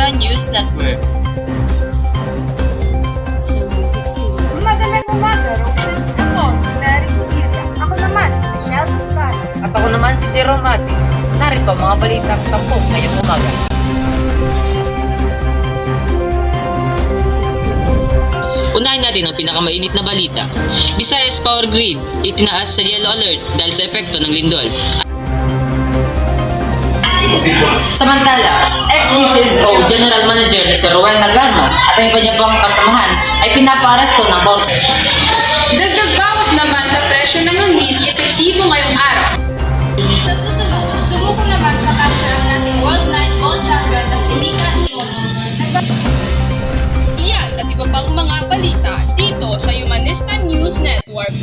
Humanista News Network. Magandang umaga, Roxanne. Ako, Mary Cudilla. Ako naman, Michelle Duscan. At ako naman si Jerome Masis. Narito ang mga balitang tampok ngayong umaga. Unahin natin ang pinakamainit na balita. Visayas Power Grid itinaas sa yellow alert dahil sa epekto ng lindol. Samantala, ex-PCSO General Manager ni Sir Ruel Nagarma at ang iba niya pang kasamahan ay pinapaaresto ng korte. Dagdag bawas naman sa presyo ng langis epektibo ngayong araw. Sa susunod, sumubok naman sa cancer ang dating World Night Gold Champion na si Mika Imono. Yan at iba pang mga balita dito sa Humanista News Network.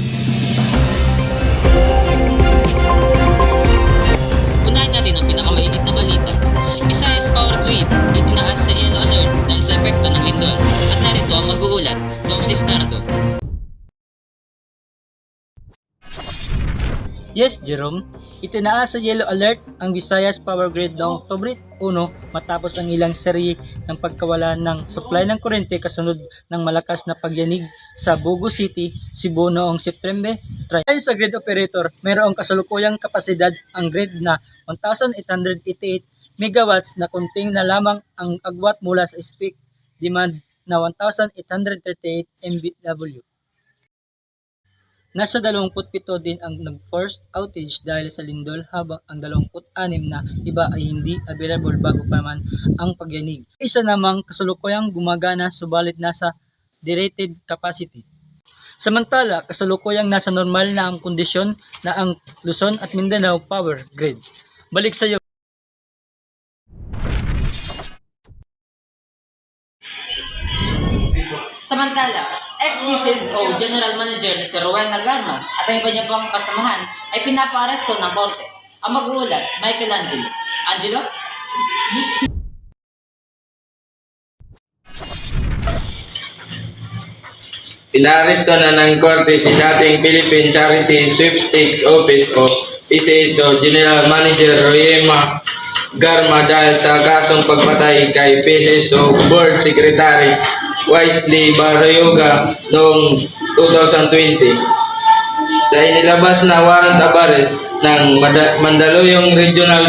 Unahin natin ang pinakamainit na balita. Visayas Power Grid itinaas sa yellow alert dahil sa epekto ng lindol. At narito ang mag-uulat, Tom Cisnardo. Yes, Jerome. Itinaas sa yellow alert ang Visayas Power Grid noong Oktubre 1 matapos ang ilang serye ng pagkawala ng supply ng kuryente kasunod ng malakas na pagyanig sa Bugo City, Cebu noong September 3. Ayon sa grid operator, mayroong kasalukuyang kapasidad ang grid na 1,888 megawatts na kunting na lamang ang agwat mula sa peak demand na 1,838 MW. Nasa 27 din ang nag-forced outage dahil sa lindol habang ang 26 na iba ay hindi available bago pa man ang pagyanig. Isa namang kasalukuyang gumagana subalit nasa derated capacity. Samantala, kasalukuyang nasa normal na ang kondisyon na ang Luzon at Mindanao Power Grid. Balik sa iyo. Samantala, ex-PCSO General Manager ni Sir Ruel Nagarma at ang iba niya pang kasamahan ay pinapaaresto ng korte. Ang mag-uulat, Michael Angelo. Angelo? Inaaresto na ng korte si dating Philippine Charity Sweepstakes Office o PCSO General Manager Royema Garma dahil sa kasong pagpatay kay PCSO Board Secretary Wisely Barrayoga noong 2020. Sa inilabas na warrant of arrest ng Mandaluyong Regional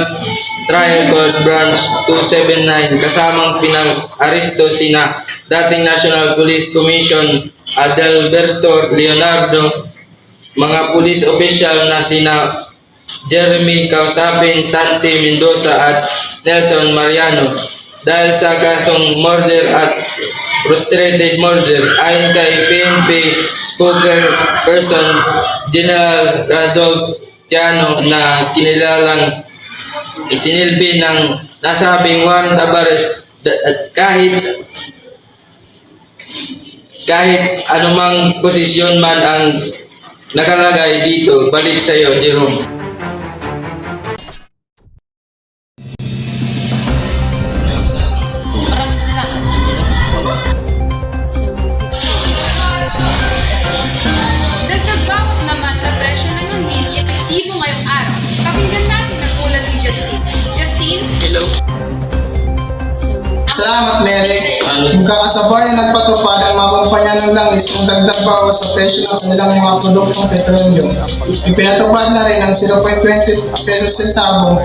Trial Court Branch 279 kasamang pinag-aresto sina dating National Police Commission Adalberto Leonardo, mga police official na sina Jeremy Causapin, Santi Mendoza at Nelson Mariano dahil sa kasong murder at frustrated murder ayon kay PNP spokesperson General Radolf Tiano na kinilalang isinilbi ng nasabing warrant of arrest kahit anumang posisyon man ang nakalagay dito. Balik sa iyo, Jerome. Maraming salamat, Angelo. Dagdag bawas naman sa presyo ng langis epektibo ngayong araw. Pakinggan natin ang ulat ni Justin. Justin? Hello? Salamat, Mary. Yung kakasabay na nagpatupad ang mga kumpanya ng langis ng dagdag bawas sa presyo ng kanilang mga produktong petroleum. Ipinatupad na rin ang 0.20 pesos sentabo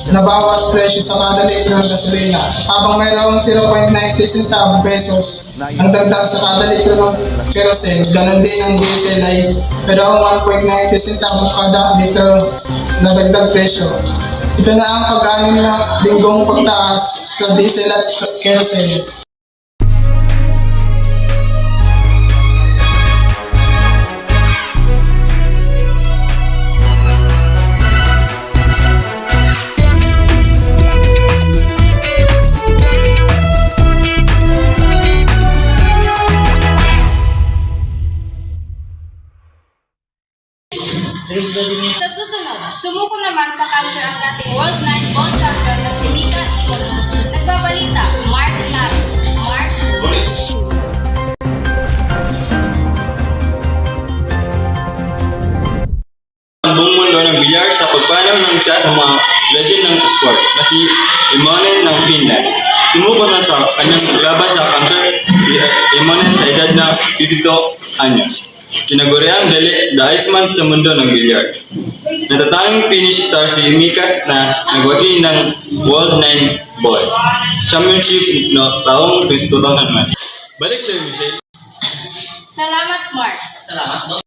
na bawas presyo sa kada litro ng gasolina, habang mayroong 0.90 centavo pesos ang dagdag sa kada litro ng kerosene. Ganon din ang diesel ay mayroong 1.90 centavo kada litro na dagdag presyo. Ito na ang pag-anim na linggong pagtaas sa diesel at kerosene. Sa susunod, sumuko naman sa cancer ang dating World Night Gold Champion na si Mika Imono. Nagbabalita, Mark Laros. Mark? Ang buong mundo ng bilyar sa sa pagpanaw ng isa sa mga legend ng sport na si Immonen ng Finland. Sumuko na sa kanyang laban sa cancer si Immonen sa edad na 52 anyos. Tinaguriang the Iceman sa mundo ng billiard. Natatanging Finnish star si Mikas na nagwagi ng World 9 Ball Championship no taong 2001. Balik sa Michelle. Salamat, Mark. Salamat, Dok.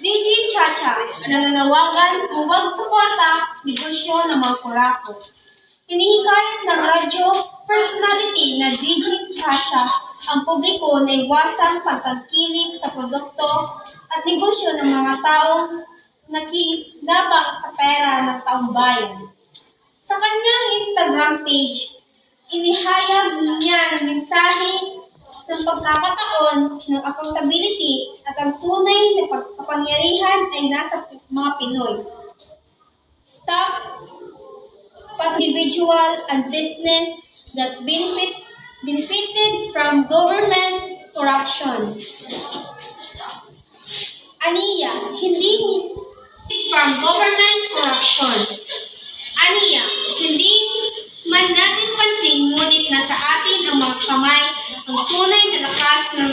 DJ Chacha, nananawagan huwag suporta negosyo ng mga kurako. Hinihikayat ng radyo personality na DJ Chacha ang publiko na iwasang pagtangkilik sa produkto at negosyo ng mga taong nakinabang sa pera ng taong bayan. Sa kanyang Instagram page, inihayag niya ng mensahe ng pagkakataon ng accountability at ang tunay na pagkapangyarihan ay nasa mga Pinoy. Stop individual and business that benefited from government corruption. Aniya, hindi from government corruption. Aniya, hindi man natin pansin ngunit nasa atin ang mga kamay ang tunay na lakas ng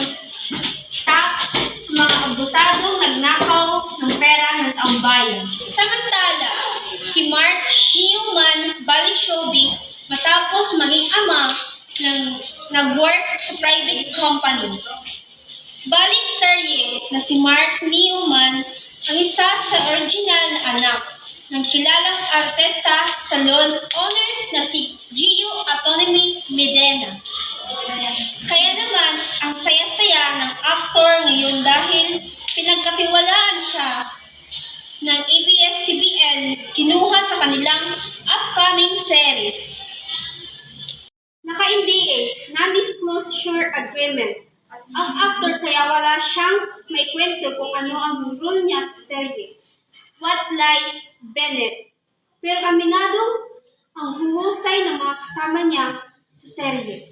stop sa mga abusadong nagnakaw ng pera ng taong bayan. Samantala, si Mark Newman balik showbiz matapos maging ama ng nag-work sa private company. Balik serye na si Mark Newman ang isa sa original na anak ng kilalang artista salon owner na si Gio Autonomy Medina. Kaya naman, ang saya-saya ng aktor ngayon dahil pinagkatiwalaan siya ng ABS-CBN kinuha sa kanilang upcoming series. Naka-NDA, non-disclosure agreement. Ang actor kaya wala siyang may kwento kung ano ang role niya sa serye. What Lies Bennett. Pero aminado ang humusay ng mga kasama niya sa serye.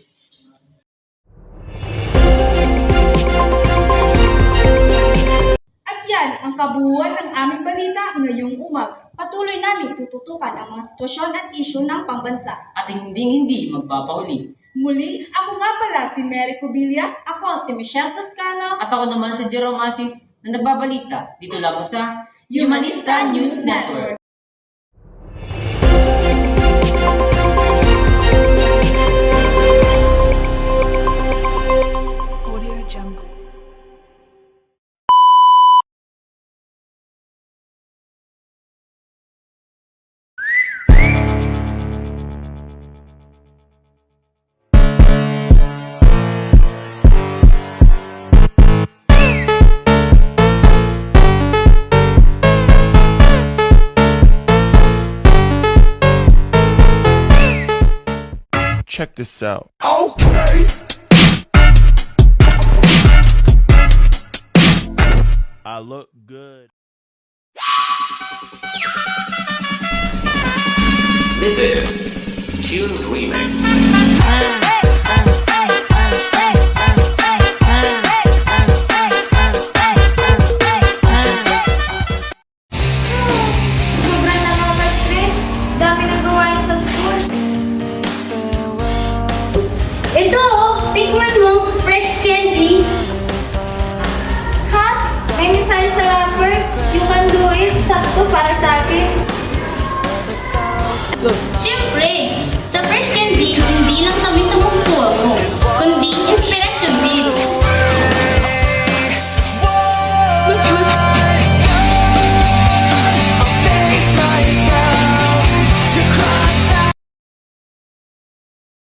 At yan ang kabuuan ng aming balita ngayong umaga. Patuloy namin tututukan ang mga sitwasyon at isyu ng pambansa. At hindi magpapahuli. Muli, ako nga pala si Mary Cubilla, ako si Michelle Toscano, At ako naman si Jerome Asis na nagbabalita dito lamang sa Humanista News Network. Check this out. Okay. I look good. This is Tunes Remix.